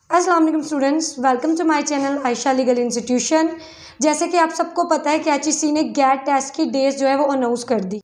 अस्सलाम वालेकुम students, welcome to my channel Ayesha legal institution. जैसे कि आप सबको पता है कि एचईसी ने गैट टेस्ट की डेट जो है वो अनाउंस कर दी।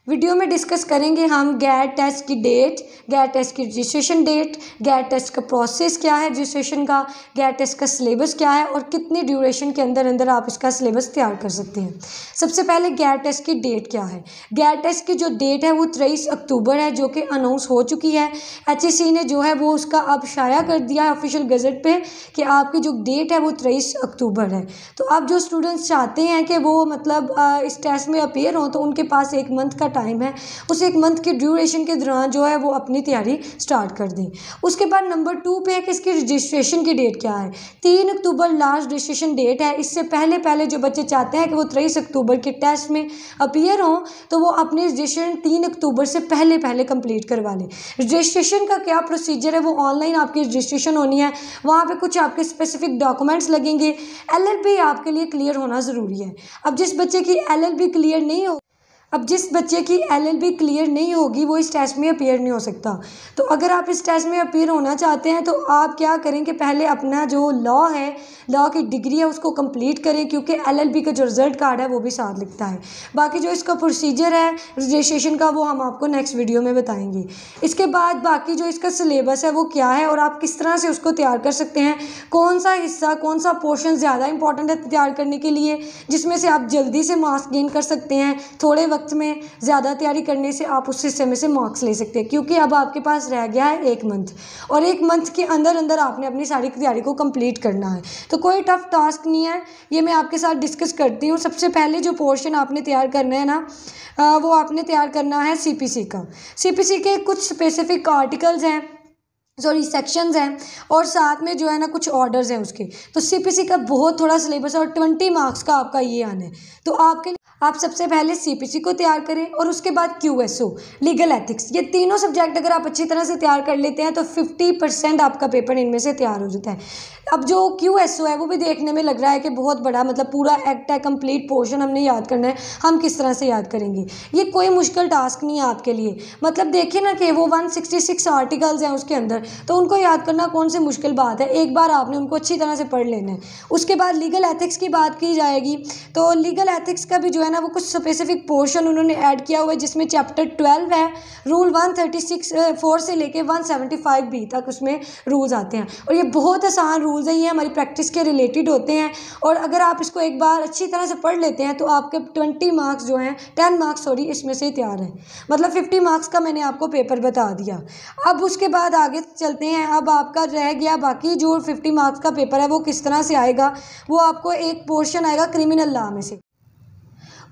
वीडियो में डिस्कस करेंगे हम गैट टेस्ट की डेट, गैट टेस्ट की रजिस्ट्रेशन डेट, गैट टेस्ट का प्रोसेस क्या है रजिस्ट्रेशन का, गैट टेस्ट का सिलेबस क्या है और कितनी ड्यूरेशन के अंदर अंदर आप इसका सिलेबस तैयार कर सकते हैं। सबसे पहले गैट टेस्ट की डेट क्या है। गैट टेस्ट की जो डेट है वो 23 अक्टूबर है, जो कि अनाउंस हो चुकी है। एचईसी ने जो है वो उसका अब शाया कर दिया है ऑफिशियल गजट पे कि आपकी जो डेट है वो 23 अक्टूबर है। तो अब जो स्टूडेंट्स चाहते हैं कि वो मतलब इस टेस्ट में अपीयर हों, तो उनके पास एक मंथ का टाइम है। उस एक मंथ के ड्यूरेशन के दौरान जो है वो अपनी तैयारी स्टार्ट कर दें। उसके बाद नंबर 2 पे है कि इसकी रजिस्ट्रेशन की डेट क्या है। 3 अक्टूबर लास्ट रजिस्ट्रेशन डेट है। इससे पहले पहले जो बच्चे चाहते हैं कि वो 23 अक्टूबर के टेस्ट में अपीयर हों, तो वो अपनी रजिस्ट्रेशन 3 अक्टूबर से पहले पहले कंप्लीट करवा लें। रजिस्ट्रेशन का क्या प्रोसीजर है, वो ऑनलाइन आपकी रजिस्ट्रेशन होनी है। वहाँ पे कुछ आपके स्पेसिफिक डॉक्यूमेंट्स लगेंगे। एलएलबी आपके लिए क्लियर होना ज़रूरी है। अब जिस बच्चे की एलएलबी क्लियर नहीं हो अब जिस बच्चे की एलएलबी क्लियर नहीं होगी वो इस टेस्ट में अपीयर नहीं हो सकता। तो अगर आप इस टेस्ट में अपीयर होना चाहते हैं तो आप क्या करें कि पहले अपना जो लॉ है, लॉ की डिग्री है, उसको कंप्लीट करें, क्योंकि एलएलबी का जो रिज़ल्ट कार्ड है वो भी साथ लिखता है। बाकी जो इसका प्रोसीजर है रजिस्ट्रेशन का वो हम आपको नेक्स्ट वीडियो में बताएंगे। इसके बाद बाकी जो इसका सिलेबस है वो क्या है और आप किस तरह से उसको तैयार कर सकते हैं, कौन सा हिस्सा, कौन सा पोर्शन ज़्यादा इंपॉर्टेंट है तैयार करने के लिए, जिसमें से आप जल्दी से मार्क्स गेन कर सकते हैं। थोड़े वक्त में ज़्यादा तैयारी करने से आप उस हिस्से में से मार्क्स ले सकते हैं, क्योंकि अब आपके पास रह गया है एक मंथ और एक मंथ के अंदर अंदर आपने अपनी सारी तैयारी को कंप्लीट करना है। तो कोई टफ टास्क नहीं है, ये मैं आपके साथ डिस्कस करती हूँ। सबसे पहले जो पोर्शन आपने तैयार करना है ना, वो आपने तैयार करना है सीपीसी का। सीपीसी के कुछ स्पेसिफिक आर्टिकल्स हैं, सेक्शंस हैं, और साथ में जो है ना कुछ ऑर्डर्स हैं उसके। तो सीपीसी का बहुत थोड़ा सिलेबस है और 20 मार्क्स का आपका ये आना है। तो आप सबसे पहले सीपीसी को तैयार करें और उसके बाद क्यूएसओ, लीगल एथिक्स, ये तीनों सब्जेक्ट अगर आप अच्छी तरह से तैयार कर लेते हैं तो 50% आपका पेपर इनमें से तैयार हो जाता है। अब जो क्यूएसओ है वो भी देखने में लग रहा है कि बहुत बड़ा, मतलब पूरा एक्ट है, कंप्लीट पोर्शन हमने याद करना है। हम किस तरह से याद करेंगे, ये कोई मुश्किल टास्क नहीं है आपके लिए। मतलब देखिए ना कि वो 166 आर्टिकल्स हैं उसके अंदर, तो उनको याद करना कौन सी मुश्किल बात है। एक बार आपने उनको अच्छी तरह से पढ़ लेना है। उसके बाद लीगल एथिक्स की बात की जाएगी, तो लीगल एथिक्स का भी जो है ना वो कुछ स्पेसिफिक पोर्शन उन्होंने ऐड किया हुआ है, जिसमें चैप्टर 12 है, रूल 136(4) से लेके 175(b) तक उसमें रूल्स आते हैं। और ये बहुत आसान रूल्स हैं, ये हमारी प्रैक्टिस के रिलेटेड होते हैं। और अगर आप इसको एक बार अच्छी तरह से पढ़ लेते हैं तो आपके 20 मार्क्स जो हैं, 10 मार्क्स सॉरी, इसमें से तैयार हैं। मतलब 50 मार्क्स का मैंने आपको पेपर बता दिया। अब उसके बाद आगे चलते हैं। अब आपका रह गया बाकी जो 50 मार्क्स का पेपर है वो किस तरह से आएगा। वो आपको एक पोर्शन आएगा क्रिमिनल लॉ में से,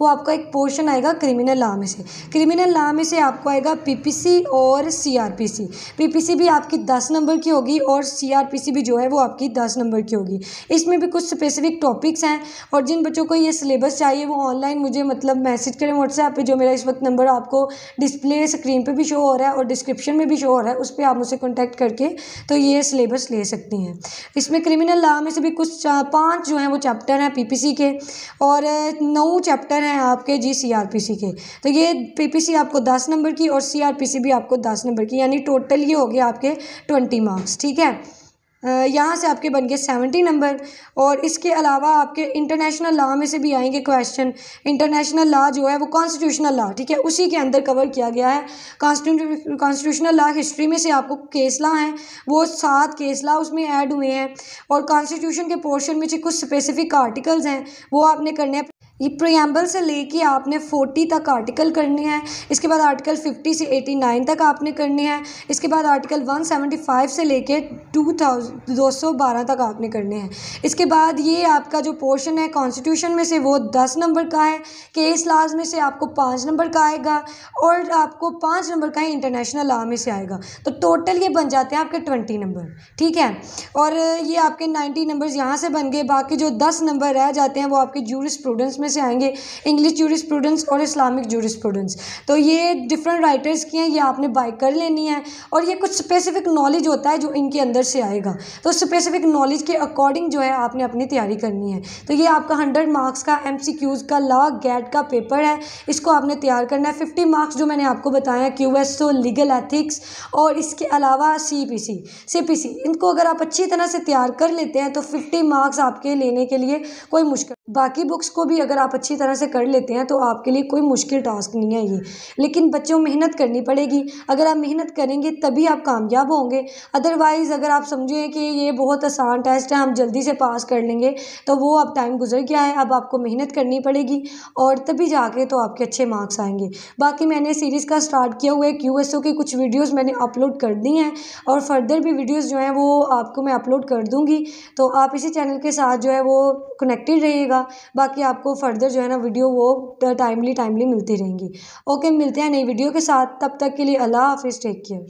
वो आपका एक पोर्शन आएगा क्रिमिनल लॉ में से। क्रिमिनल लॉ में से आपको आएगा पीपीसी और सीआरपीसी। पीपीसी भी आपकी 10 नंबर की होगी और सीआरपीसी भी जो है वो आपकी 10 नंबर की होगी। इसमें भी कुछ स्पेसिफिक टॉपिक्स हैं, और जिन बच्चों को ये सिलेबस चाहिए वो ऑनलाइन मुझे मतलब मैसेज करें व्हाट्सएप पे, जो मेरा इस वक्त नंबर आपको डिस्प्ले स्क्रीन पर भी शो हो रहा है और डिस्क्रिप्शन में भी शो हो रहा है, उस पर आप मुझसे कॉन्टैक्ट करके तो ये सिलेबस ले सकती हैं। इसमें क्रिमिनल लॉ में से भी कुछ 5 जो हैं वो चैप्टर हैं पीपीसी के, और 9 चैप्टर हैं आपके सीआरपीसी के। तो ये पीपीसी आपको 10 नंबर की और सीआरपीसी भी आपको 10 नंबर की, यानी टोटल ये हो गया आपके 20 मार्क्स। ठीक है, यहाँ से आपके बन गए 70 नंबर। और इसके अलावा आपके इंटरनेशनल लॉ में से भी आएंगे क्वेश्चन। इंटरनेशनल लॉ जो है वो कॉन्स्टिट्यूशनल लॉ, ठीक है, उसी के अंदर कवर किया गया है। कॉन्स्टिट्यूशनल लॉ हिस्ट्री में से आपको केस लॉ हैं, वो 7 केस लॉ उसमें ऐड हुए हैं। और कॉन्स्टिट्यूशन के पोर्शन में से कुछ स्पेसिफिक आर्टिकल्स हैं वो आपने करने हैं। ये प्रीएम्बल से लेके आपने 40 तक आर्टिकल करने हैं। इसके बाद आर्टिकल 50 से 89 तक आपने करने हैं। इसके बाद आर्टिकल 175 से लेके 212 तक आपने करने हैं। इसके बाद ये आपका जो पोर्शन है कॉन्स्टिट्यूशन में से वो 10 नंबर का है। केस लॉज में से आपको 5 नंबर का आएगा और आपको 5 नंबर का ही इंटरनेशनल लॉ में से आएगा। तो टोटल ये बन जाते हैं आपके 20 नंबर। ठीक है, और ये आपके 90 नंबर्स यहाँ से बन गए। बाकी जो 10 नंबर रह जाते हैं वो आपके जूरिस्प्रूडेंस में से आएंगे इंग्लिश जूरिस्प्रूडेंस और इस्लामिक जूरिस्प्रूडेंस। तो ये डिफरेंट राइटर्स की हैं, ये आपने बाय कर लेनी है। और ये कुछ स्पेसिफिक नॉलेज होता है जो इनके अंदर से आएगा, तो स्पेसिफिक नॉलेज के अकॉर्डिंग जो है आपने अपनी तैयारी करनी है। तो ये आपका 100 मार्क्स का MCQs का लॉ गैट का पेपर है, इसको आपने तैयार करना है। 50 मार्क्स जो मैंने आपको बताया QSO, लीगल एथिक्स और इसके अलावा CPC, इनको अगर आप अच्छी तरह से तैयार कर लेते हैं तो 50 मार्क्स आपके लेने के लिए कोई मुश्किल, बाकी बुक्स को भी अगर आप अच्छी तरह से कर लेते हैं तो आपके लिए कोई मुश्किल टास्क नहीं है ये। लेकिन बच्चों मेहनत करनी पड़ेगी, अगर आप मेहनत करेंगे तभी आप कामयाब होंगे। अदरवाइज़ अगर आप समझें कि ये बहुत आसान टेस्ट है, हम जल्दी से पास कर लेंगे, तो वो अब टाइम गुजर गया है। अब आपको मेहनत करनी पड़ेगी और तभी जाके तो आपके अच्छे मार्क्स आएंगे। बाकी मैंने सीरीज़ का स्टार्ट किया हुआ है, QSO की कुछ वीडियोज़ मैंने अपलोड कर दी हैं और फर्दर भी वीडियोज़ जो हैं वो आपको मैं अपलोड कर दूँगी। तो आप इसी चैनल के साथ जो है वो कनेक्टेड रहिएगा। बाकी आपको फर्दर जो है ना वीडियो वो टाइमली मिलती रहेंगी। ओके, मिलते हैं नई वीडियो के साथ, तब तक के लिए अल्लाह हाफिज़, टेक केयर।